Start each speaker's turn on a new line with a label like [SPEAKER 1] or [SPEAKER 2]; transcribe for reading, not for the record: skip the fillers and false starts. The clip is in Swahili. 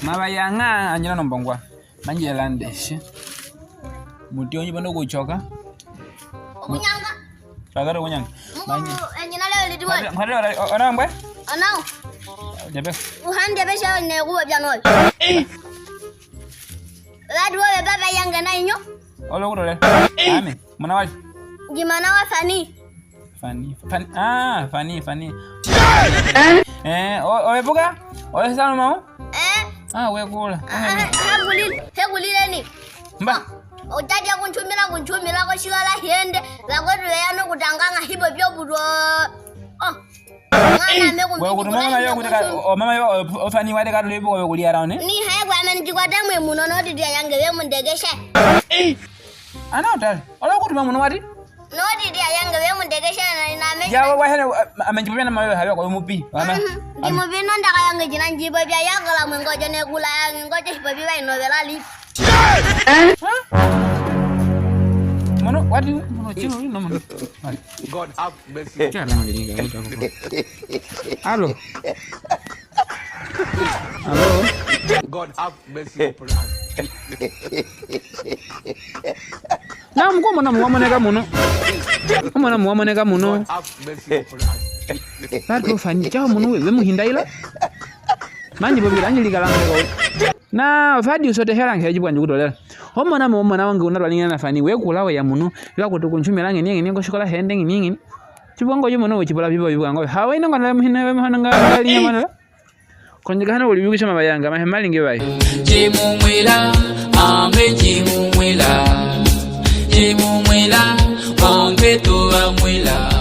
[SPEAKER 1] Mabayanga anyira nombongwa. Manje landeshe. Muti onyi bano kuchoka.
[SPEAKER 2] Okunyanga.
[SPEAKER 1] Chagara kunyanga.
[SPEAKER 2] Manje enyina leo lidwa.
[SPEAKER 1] Khare ona mbwe?
[SPEAKER 2] Ana.
[SPEAKER 1] Debe.
[SPEAKER 2] Uhande besha ne kuba byanol. Ladwa baba yanga na inyo.
[SPEAKER 1] Olo kurole. Ame. Mwana wapi?
[SPEAKER 2] Gimana wa Fani?
[SPEAKER 1] Fani. Owe buka? Owe sanu mau? We kula.
[SPEAKER 2] Hegulile ni.
[SPEAKER 1] Mba.
[SPEAKER 2] Otaje kunchumila ko shigala hende. La kwetu yano kutanganga hibo byobudwa. Ngana meku.
[SPEAKER 1] We mama yo kutaka mama yo Fani wade ka lebu ko we Liarão ne?
[SPEAKER 2] Ni haye kwa mani jikwata mwe muno no didia yange we mundegeshe.
[SPEAKER 1] Ana hotel. Olo kutuma muno wadi?
[SPEAKER 2] No didia yange we mundegeshe na me.
[SPEAKER 1] Ya wa hele amenjipe na mawe hawe ko mupi. Mama.
[SPEAKER 2] Dimupi no ndaka yange jina njibo bya yagala mwe ngoje ne kula yange ngoje hibo biba inovela li.
[SPEAKER 1] Mono wadi mono chino no mono.
[SPEAKER 3] God have mercy.
[SPEAKER 1] Hello.
[SPEAKER 3] God have mercy upon us.
[SPEAKER 1] Na mko mona muamoneka muno. Mona muamoneka muno.
[SPEAKER 3] God have mercy upon us.
[SPEAKER 1] Bato Fani cha muno we muhindaila. Manje bobira anjilika lange ko. Na fadi usote hela ngeji bwanje kutolela. Homona wange unalwalinga na Fani we kulawe ya muno. Ya kutukunchumira ngene ngo shikola hende ngini. Chibongo yo muno chibula bibo ngo. Hawe ino ngana muhina we muhana ngalinya mana. Konjega hano ulibikisha mabayanga mahemali ngebaye.
[SPEAKER 4] Jimumwela ambe jimumwela. Jimumwela onge to amwela.